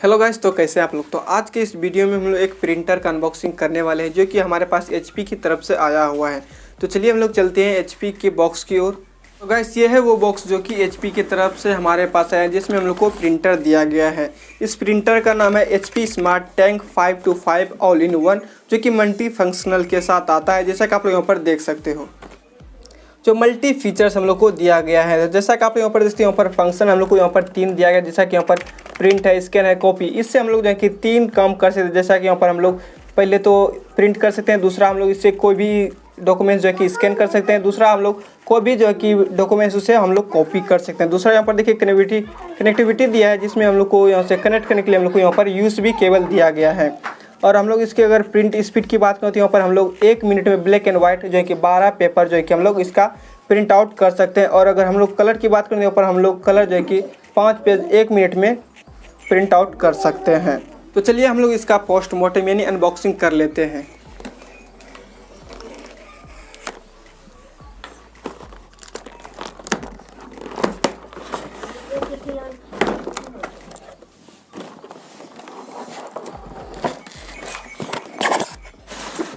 Hello guys, तो कैसे आप लोग। तो आज के इस वीडियो में हम लोग एक प्रिंटर का अनबॉक्सिंग करने वाले हैं जो कि हमारे पास एचपी की तरफ से आया हुआ है। तो चलिए हम लोग चलते हैं एचपी के बॉक्स की ओर। तो गाइस ये है वो बॉक्स जो कि एचपी की तरफ से हमारे पास आया है, जिसमें हम लोग को प्रिंटर दिया गया है। इस प्रिंटर का नाम है HP smart tank 525 all in one, जो कि मल्टी फंक्शनल के साथ आता है, जैसा कि आप लोग यहाँ पर देख सकते हो। जो मल्टी फीचर्स हम लोग को दिया गया है, जैसा कि आप यहाँ पर देखते हैं, यहाँ पर फंक्शन हम लोग को यहाँ पर 3 दिया गया, जैसा कि यहाँ पर प्रिंट है, स्कैन है, कॉपी। इससे हम लोग जो है कि 3 काम कर सकते हैं। जैसा कि यहाँ पर हम लोग पहले तो प्रिंट कर सकते हैं, दूसरा हम लोग इससे कोई भी डॉक्यूमेंट्स जो है कि स्कैन कर सकते हैं, दूसरा हम लोग कोई भी जो है कि डॉक्यूमेंट्स उसे हम लोग कॉपी कर सकते हैं। दूसरा यहाँ पर देखिए कनेक्टिविटी दिया है, जिसमें हम लोग को यहाँ से कनेक्ट करने के लिए हम लोग को यहाँ पर यूएसबी केबल दिया गया है। और हम लोग इसके अगर प्रिंट स्पीड की बात करें तो यहाँ पर हम लोग 1 मिनट में ब्लैक एंड व्हाइट जो है कि 12 पेपर जो है कि हम लोग इसका प्रिंट आउट कर सकते हैं। और अगर हम लोग कलर की बात करें तो यहाँ पर हम लोग कलर जो है कि 5 पेज 1 मिनट में प्रिंट आउट कर सकते हैं। तो चलिए हम लोग इसका पोस्टमार्टम यानी अनबॉक्सिंग कर लेते हैं।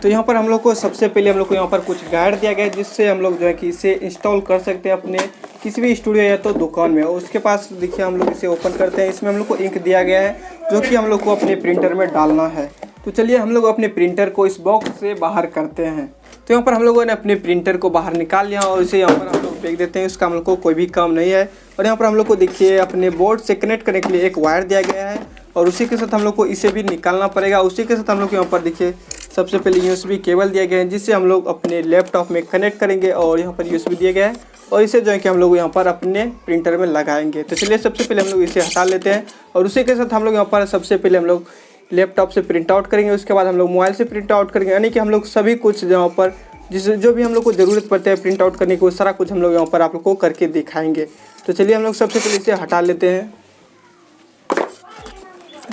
तो यहाँ पर हम लोग को सबसे पहले हम लोग को यहाँ पर कुछ गाइड दिया गया है, जिससे हम लोग जो है कि इसे इंस्टॉल कर सकते हैं अपने किसी भी स्टूडियो या तो दुकान में। और उसके पास देखिए हम लोग इसे ओपन करते हैं। इसमें हम लोग को इंक दिया गया है, जो कि हम लोग को अपने प्रिंटर में डालना है। तो चलिए हम लोग अपने प्रिंटर को इस बॉक्स से बाहर करते हैं। तो यहाँ पर हम लोगों ने अपने प्रिंटर को बाहर निकाल लिया और इसे यहाँ पर हम लोग फेंक देते हैं। इसका हम लोग को कोई भी काम नहीं है। और यहाँ पर हम लोग को देखिए अपने बोर्ड से कनेक्ट करने के लिए एक वायर दिया गया है, और उसी के साथ हम लोग को इसे भी निकालना पड़ेगा। उसी के साथ हम लोग यहाँ पर देखिए सबसे पहले यूएसबी केबल दिया गया है, जिससे हम लोग अपने लैपटॉप में कनेक्ट करेंगे। और यहाँ पर यूएसबी दिया गया है, और इसे जो है कि हम लोग यहाँ पर अपने प्रिंटर में लगाएंगे। तो चलिए सबसे पहले हम लोग इसे हटा लेते हैं। और उसी के साथ हम लोग यहाँ पर सबसे पहले हम लोग लैपटॉप से प्रिंट आउट करेंगे, उसके बाद हम लोग मोबाइल से प्रिंट आउट करेंगे। यानी कि हम लोग सभी कुछ यहाँ पर जो भी हम लोग को ज़रूरत पड़ता है प्रिंट आउट करने की, वो सारा कुछ हम लोग यहाँ पर आप लोग को करके दिखाएंगे। तो चलिए हम लोग सबसे पहले इसे हटा लेते हैं।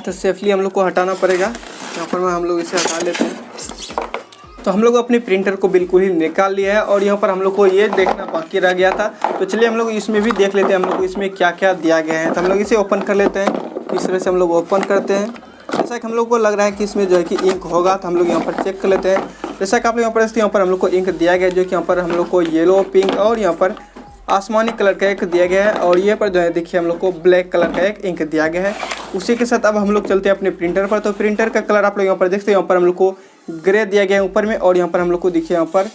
तो सेफली हम लोग को हटाना पड़ेगा। यहाँ पर हम लोग इसे हटा लेते हैं। तो हम लोग अपने प्रिंटर को बिल्कुल ही निकाल लिया है, और यहाँ पर हम लोग को ये देखना बाकी रह गया था। तो चलिए हम लोग इसमें भी देख लेते हैं हम लोग को इसमें क्या क्या दिया गया है। तो हम लोग इसे ओपन कर लेते हैं। इस तरह से हम लोग ओपन करते हैं। जैसा कि हम लोग को लग रहा है कि इसमें जो है कि इंक होगा, तो हम लोग यहाँ पर चेक कर लेते हैं। जैसा कि आप लोग यहाँ पर हम लोग को इंक दिया गया है, जो कि यहाँ पर हम लोग को येलो, पिंक और यहाँ पर आसमानी कलर का एक दिया गया है। और ये पर जो है देखिए हम लोग को ब्लैक कलर का एक इंक दिया गया है। उसी के साथ अब हम लोग चलते हैं अपने प्रिंटर पर। तो प्रिंटर का कलर आप लोग यहाँ पर देखते हैं, यहाँ पर हम लोग को ग्रे दिया गया है ऊपर में, और यहाँ पर हम लोग को देखिए यहाँ पर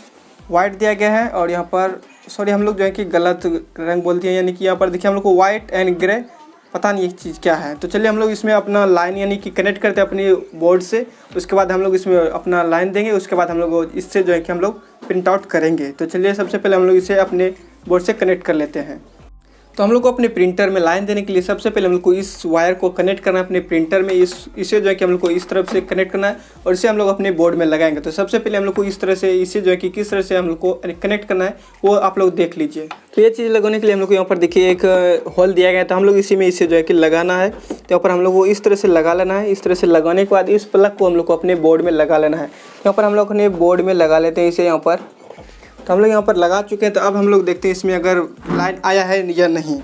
वाइट दिया गया है। और यहाँ पर सॉरी हम लोग जो है कि गलत रंग बोल दिए, यानी कि यहाँ पर देखिए हम लोग को वाइट एंड ग्रे, पता नहीं ये चीज़ क्या है। तो चलिए हम लोग इसमें अपना लाइन यानी कि कनेक्ट करते हैं अपनी बोर्ड से। उसके बाद हम लोग इसमें अपना लाइन देंगे। उसके बाद हम लोग इससे जो है कि हम लोग प्रिंट आउट करेंगे। तो चलिए सबसे पहले हम लोग इसे अपने बोर्ड से कनेक्ट कर लेते हैं। तो हम लोग को अपने प्रिंटर में लाइन देने के लिए सबसे पहले हम लोग को इस वायर को कनेक्ट करना है अपने प्रिंटर में। इसे जो है कि हम लोग को इस तरफ से कनेक्ट करना है, और इसे हम लोग अपने बोर्ड में लगाएंगे। तो सबसे पहले हम लोग को इस तरह से इसे जो है कि किस तरह से हम लोग को कनेक्ट करना है वो आप लोग देख लीजिए। तो ये चीज़ लगाने के लिए हम लोग को यहाँ पर देखिए एक होल दिया गया है। तो हम लोग इसी में इसे जो है कि लगाना है। तो यहाँ पर हम लोग को इस तरह से लगा लेना है। इस तरह से लगाने के बाद इस प्लग को हम लोग को अपने बोर्ड में लगा लेना है। यहाँ पर हम लोग अपने बोर्ड में लगा लेते हैं इसे यहाँ पर। तो हम लोग यहाँ पर लगा चुके हैं। तो अब हम लोग देखते हैं इसमें अगर लाइन आया है या नहीं।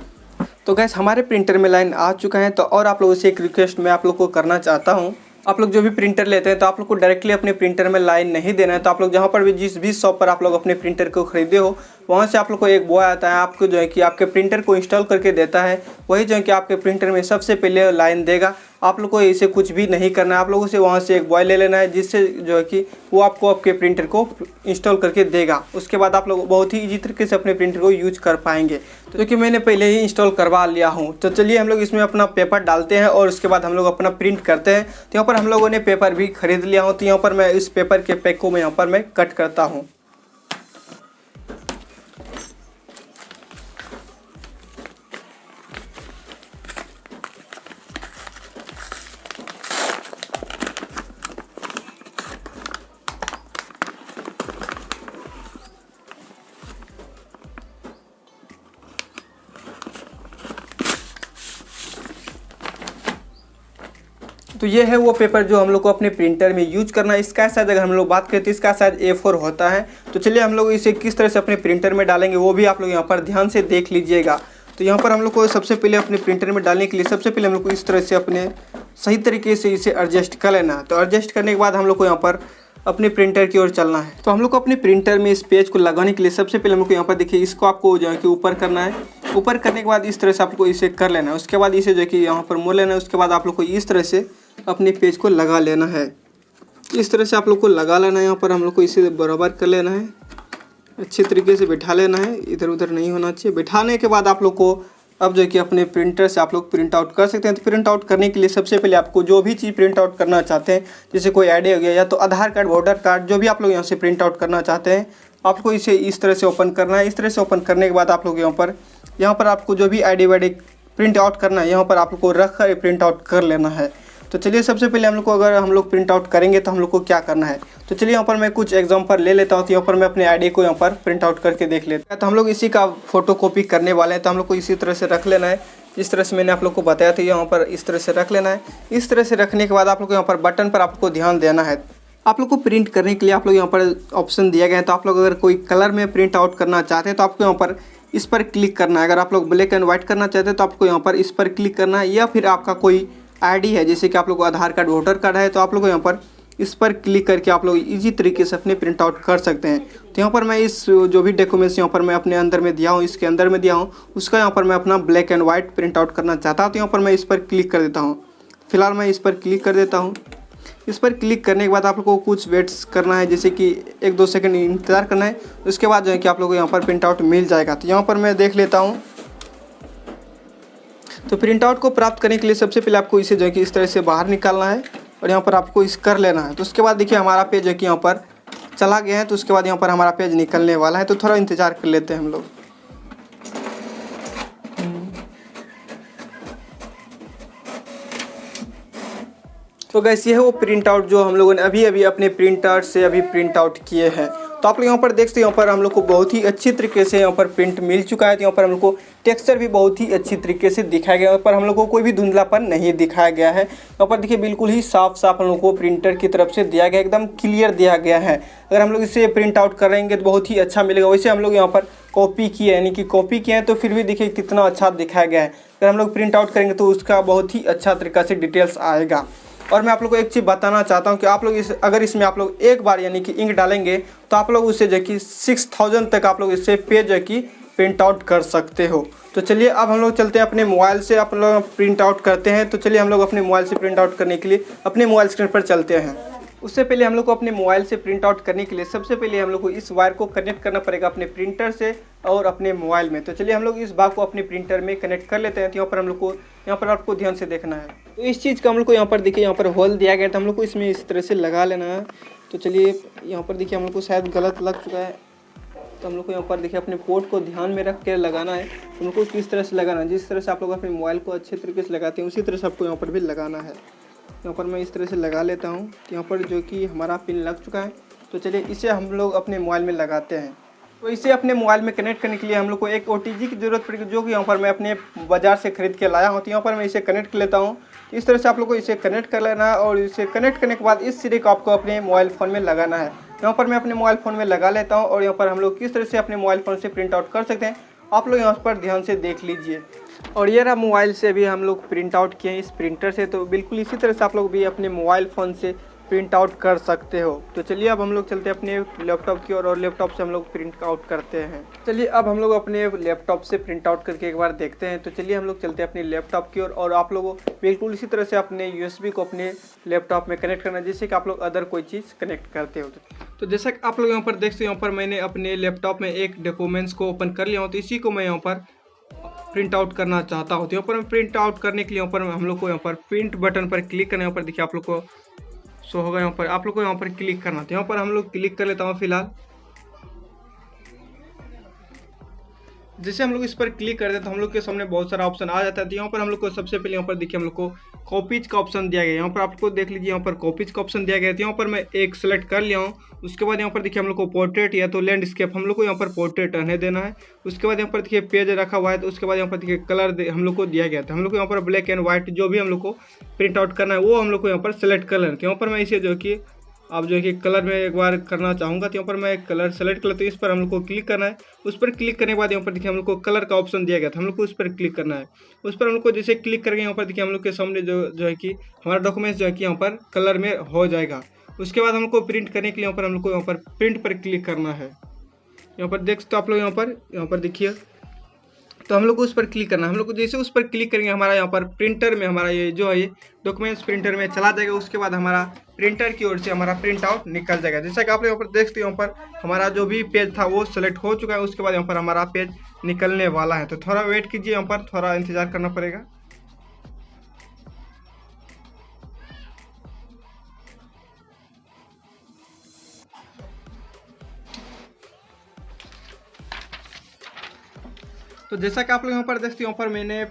तो गैस हमारे प्रिंटर में लाइन आ चुका है। तो और आप लोगों से एक रिक्वेस्ट मैं आप लोग को करना चाहता हूँ, आप लोग जो भी प्रिंटर लेते हैं तो आप लोग को डायरेक्टली अपने प्रिंटर में लाइन नहीं देना है। तो आप लोग जहाँ पर भी जिस भी शॉप पर आप लोग अपने प्रिंटर को खरीदे हो, वहाँ से आप लोग को एक बॉय आता है, आपको जो है कि आपके प्रिंटर को इंस्टॉल करके देता है। वही जो है कि आपके प्रिंटर में सबसे पहले लाइन देगा। आप लोग को इसे कुछ भी नहीं करना है, आप लोगों से वहाँ से एक बॉय ले लेना है, जिससे जो है कि वो आपको आपके प्रिंटर को इंस्टॉल करके देगा। उसके बाद आप लोग बहुत ही ईजी तरीके से अपने प्रिंटर को यूज कर पाएंगे। तो क्योंकि मैंने पहले ही इंस्टॉल करवा लिया हूँ। तो चलिए हम लोग इसमें अपना पेपर डालते हैं, और उसके बाद हम लोग अपना प्रिंट करते हैं। तो यहाँ पर हम लोगों ने पेपर भी खरीद लिया हूँ। तो यहाँ पर मैं इस पेपर के पैक को यहाँ पर मैं कट करता हूँ। तो ये है वो पेपर जो हम लोग को अपने प्रिंटर में यूज करना है। इसका साइज अगर हम लोग बात करें तो इसका साइज A4 होता है। तो चलिए हम लोग इसे किस तरह से अपने प्रिंटर में डालेंगे वो भी आप लोग यहाँ पर ध्यान से देख लीजिएगा। तो यहाँ पर हम लोग को सबसे पहले अपने प्रिंटर में डालने के लिए सबसे पहले हम लोग को इस तरह से अपने सही तरीके से इसे एडजस्ट कर लेना है। तो एडजस्ट करने के बाद हम लोग को यहाँ पर अपने प्रिंटर की ओर चलना है। तो हम लोग को अपने प्रिंटर में इस पेज को लगाने के लिए सबसे पहले हम लोग को यहाँ पर देखिए इसको आपको जो है कि ऊपर करना है। ऊपर करने के बाद इस तरह से आपको इसे कर लेना है। उसके बाद इसे जो है कि यहाँ पर मोड़ लेना है। उसके बाद आप लोग को इस तरह से अपने पेज को लगा लेना है। इस तरह से आप लोग को लगा लेना है। यहाँ पर हम लोग को इसे बराबर कर लेना है, अच्छे तरीके से बिठा लेना है, इधर उधर नहीं होना चाहिए। बिठाने के बाद आप लोग को अब जो है कि अपने प्रिंटर से आप लोग प्रिंट आउट कर सकते हैं। तो प्रिंट आउट करने के लिए सबसे पहले आपको जो भी चीज़ प्रिंट आउट करना चाहते हैं, जैसे कोई आईडी हो गया या तो आधार कार्ड, वोटर कार्ड, जो भी आप लोग यहाँ से प्रिंट आउट करना चाहते हैं, आपको इसे इस तरह से ओपन करना है। इस तरह से ओपन करने के बाद आप लोग यहाँ पर आपको जो भी आईडी वाईडी प्रिंट आउट करना है, यहाँ पर आप लोग को रख कर प्रिंट आउट कर लेना है। तो चलिए सबसे पहले अगर हम लोग प्रिंट आउट करेंगे तो हम लोग को क्या करना है। तो चलिए यहाँ पर मैं कुछ एग्जांपल ले लेता हूँ। तो यहाँ पर मैं अपने आईडी को यहाँ पर प्रिंट आउट करके देख लेता हूँ। तो हम लोग इसी का फोटो कॉपी करने वाले हैं। तो हम लोग को इसी तरह से रख लेना है, जिस तरह से मैंने आप लोग को बताया था। यहाँ पर इस तरह से रख लेना है। इस तरह से रखने के बाद आप लोग को यहाँ पर बटन पर आपको ध्यान देना है। आप लोग को प्रिंट करने के लिए आप लोग यहाँ पर ऑप्शन दिया गया है। तो आप लोग अगर कोई कलर में प्रिंट आउट करना चाहते हैं तो आपको यहाँ पर इस पर क्लिक करना है। अगर आप लोग ब्लैक एंड व्हाइट करना चाहते हैं तो आपको यहाँ पर इस पर क्लिक करना है। या फिर आपका कोई आईडी है, जैसे कि आप लोग को आधार कार्ड, वोटर कार्ड है, तो आप लोग यहाँ पर इस पर क्लिक करके आप लोग इजी तरीके से अपने प्रिंट आउट कर सकते हैं। तो यहाँ पर मैं इस जो भी डॉक्यूमेंट्स यहाँ पर मैं अपने अंदर में दिया हूँ, इसके अंदर में दिया हूँ, उसका यहाँ पर मैं अपना black and white print out करना चाहता हूँ। तो यहाँ पर मैं इस पर क्लिक कर देता हूँ। फिलहाल मैं इस पर क्लिक कर देता हूँ। इस पर क्लिक करने के बाद आप लोग को कुछ वेट्स करना है, जैसे कि 1-2 सेकंड इंतज़ार करना है। उसके बाद जो है कि आप लोग को यहाँ पर प्रिंट आउट मिल जाएगा। तो यहाँ पर मैं देख लेता हूँ। तो प्रिंट आउट को प्राप्त करने के लिए सबसे पहले आपको इसे जो है कि इस तरह से बाहर निकालना है और यहाँ पर आपको इस कर लेना है। तो उसके बाद देखिए हमारा पेज जो है कि यहाँ पर चला गया है। तो उसके बाद यहाँ पर हमारा पेज निकलने वाला है। तो थोड़ा इंतज़ार कर लेते हैं हम लोग। तो गैस ये है वो प्रिंट आउट जो हम लोगों ने अभी अपने प्रिंटर से प्रिंट आउट किए हैं। तो आप लोग यहाँ पर देखते हैं, यहाँ पर हम लोग को बहुत ही अच्छी तरीके से यहाँ पर प्रिंट मिल चुका है। तो यहाँ पर हम लोग को टेक्सचर भी बहुत ही अच्छी तरीके से दिखाया गया है। यहाँ पर हम लोग को कोई भी धुंधलापन नहीं दिखाया गया है। यहाँ पर देखिए बिल्कुल ही साफ साफ हम लोग को प्रिंटर की तरफ से दिया गया, एकदम क्लियर दिया गया है। अगर हम लोग इसे प्रिंट आउट करेंगे तो बहुत ही अच्छा मिलेगा। वैसे हम लोग यहाँ पर कॉपी किए, यानी कि कॉपी किए हैं, तो फिर भी देखिए कितना अच्छा दिखाया गया है। अगर हम लोग प्रिंट आउट करेंगे तो उसका बहुत ही अच्छा तरीका से डिटेल्स आएगा। और मैं आप लोग को एक चीज़ बताना चाहता हूँ कि आप लोग अगर इसमें आप लोग एक बार यानी कि इंक डालेंगे तो आप लोग उससे जो कि 6000 तक आप लोग इससे पेज जो कि प्रिंट आउट कर सकते हो। तो चलिए अब हम लोग चलते हैं अपने मोबाइल से आप लोग प्रिंट आउट करते हैं। तो चलिए हम लोग अपने मोबाइल से प्रिंट आउट करने के लिए अपने मोबाइल स्क्रीन पर चलते हैं। उससे पहले हम लोग को अपने मोबाइल से प्रिंट आउट करने के लिए सबसे पहले हम लोग को इस वायर को कनेक्ट करना पड़ेगा अपने प्रिंटर से और अपने मोबाइल में। तो चलिए हम लोग इस भाग को अपने प्रिंटर में कनेक्ट कर लेते हैं। तो यहाँ पर हम लोग को यहाँ पर आपको ध्यान से देखना है। तो इस चीज़ का हम लोग को यहाँ पर देखिए यहाँ पर होल दिया गया है। तो हम लोग को इसमें इस तरह से लगा लेना है। तो चलिए यहाँ पर देखिए हम लोग को शायद गलत लग चुका है। तो हम लोग को यहाँ पर देखिए अपने पोर्ट को ध्यान में रख के लगाना है। तो हम लोग को किस तरह से लगाना है, जिस तरह से आप लोग अपने मोबाइल को अच्छे तरीके से लगाते हैं उसी तरह से आपको यहाँ पर भी लगाना है। यहाँ पर मैं इस तरह से लगा लेता हूँ। तो यहाँ पर जो कि हमारा पिन लग चुका है। तो चलिए इसे हम लोग अपने मोबाइल में लगाते हैं। तो इसे अपने मोबाइल में कनेक्ट करने के लिए हम लोग को एक OTG की ज़रूरत पड़ेगी, जो कि यहाँ पर मैं अपने बाज़ार से खरीद के लाया हूँ। तो यहाँ पर मैं इसे कनेक्ट कर लेता हूँ। इस तरह से आप लोग को इसे कनेक्ट कर लेना है और इसे कनेक्ट करने के बाद इस सिरे को आपको अपने मोबाइल फ़ोन में लगाना है। यहाँ पर मैं अपने मोबाइल फ़ोन में लगा लेता हूँ और यहाँ पर हम लोग किस तरह से अपने मोबाइल फ़ोन से प्रिंट आउट कर सकते हैं आप लोग यहाँ पर ध्यान से देख लीजिए। और ये रहा मोबाइल से भी हम लोग प्रिंट आउट किए हैं इस प्रिंटर से। तो बिल्कुल इसी तरह से आप लोग भी अपने मोबाइल फ़ोन से प्रिंट आउट कर सकते हो। तो चलिए अब हम लोग चलते हैं अपने लैपटॉप की ओर और लैपटॉप से हम लोग प्रिंट आउट करते हैं। चलिए अब हम लोग अपने लैपटॉप से प्रिंट आउट करके एक बार देखते हैं। तो चलिए हम लोग चलते हैं अपने लैपटॉप की ओर और आप लोगों बिल्कुल इसी तरह से अपने USB को अपने लैपटॉप में कनेक्ट करना, जैसे कि आप लोग अदर कोई चीज़ कनेक्ट करते हो। तो जैसा कि आप लोग यहाँ पर देख सकते हो, यहाँ पर मैंने अपने लैपटॉप में एक डॉक्यूमेंट्स को ओपन कर लिया हूँ। तो इसी को मैं यहाँ पर प्रिंट आउट करना चाहता हूँ। तो यहाँ पर मैं प्रिंट आउट करने के लिए यहाँ पर हम लोग को यहाँ पर प्रिंट बटन पर क्लिक करना है। यहाँ पर देखिए आप लोग को शो होगा, यहाँ पर आप लोग को यहाँ पर क्लिक करना। तो यहाँ पर हम लोग क्लिक कर लेता हूँ। फिलहाल जैसे हम लोग इस पर क्लिक करते हैं तो हम लोग के सामने बहुत सारा ऑप्शन आ जाता है। तो यहाँ पर हम लोग को सबसे पहले यहाँ पर देखिए हम लोग को कॉपीज का ऑप्शन दिया गया है। यहाँ पर आपको देख लीजिए यहाँ पर कॉपीज का ऑप्शन दिया गया है। तो यहाँ पर मैं एक सेलेक्ट कर लिया हूँ। उसके बाद यहाँ पर देखिए हम लोग को पोर्ट्रेट या तो लैंडस्केप, हम लोग को यहाँ पर पोर्ट्रेट रहने देना है। उसके बाद यहाँ पर देखिए पेज रखा हुआ है। तो उसके बाद यहाँ पर देखिए कलर हम लोग को दिया गया था। हम लोग को यहाँ पर ब्लैक एंड व्हाइट जो भी हम लोग को प्रिंट आउट करना है वो हम लोग को यहाँ पर सेलेक्ट कर लेना है। तो यहाँ पर मैं इसे जो कि आप जो है कि कलर में एक बार करना चाहूँगा, तो यहाँ पर मैं कलर सेलेक्ट कर लेता हूँ। इस पर हम लोग को क्लिक करना है। उस पर क्लिक करने के बाद यहाँ पर देखिए हम लोग को कलर का ऑप्शन दिया गया था, हम लोग को उस पर क्लिक करना है। उस पर हम लोग को जैसे क्लिक करेंगे यहाँ पर देखिए हम लोग के सामने जो है कि हमारा डॉक्यूमेंट्स जो है कि यहाँ पर कलर में हो जाएगा। उसके बाद हम लोग को प्रिंट करने के लिए यहाँ पर हम लोग को यहाँ पर प्रिंट पर क्लिक करना है। यहाँ पर देख सकते हो आप लोग, यहाँ पर देखिए, तो हम लोग को उस पर क्लिक करना है। हम लोग को जैसे उस पर क्लिक करेंगे हमारा यहाँ पर प्रिंटर में हमारा ये जो है ये डॉक्यूमेंट्स प्रिंटर में चला जाएगा। उसके बाद हमारा प्रिंटर की ओर से हमारा प्रिंट आउट निकल जाएगा। जैसा कि आप लोग यहाँ पर देखते हो, यहाँ पर हमारा जो भी पेज था वो सेलेक्ट हो चुका है। उसके बाद यहाँ पर हमारा पेज निकलने वाला है, तो थोड़ा वेट कीजिए, यहाँ पर थोड़ा इंतजार करना पड़ेगा। तो जैसा कि आप लोग यहाँ पर देखते हो, यहाँ पर मैंने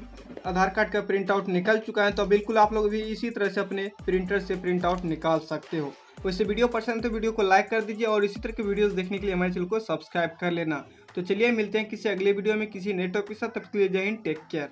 आधार कार्ड का प्रिंट आउट निकल चुका है। तो बिल्कुल आप लोग भी इसी तरह से अपने प्रिंटर से प्रिंट आउट निकाल सकते हो। वैसे वीडियो पसंद है तो वीडियो को लाइक कर दीजिए और इसी तरह के वीडियोस देखने के लिए हमारे चैनल को सब्सक्राइब कर लेना। तो चलिए मिलते हैं किसी अगले वीडियो में किसी नए टॉपिक के साथ। तब तक के लिए जय हिंद, टेक केयर।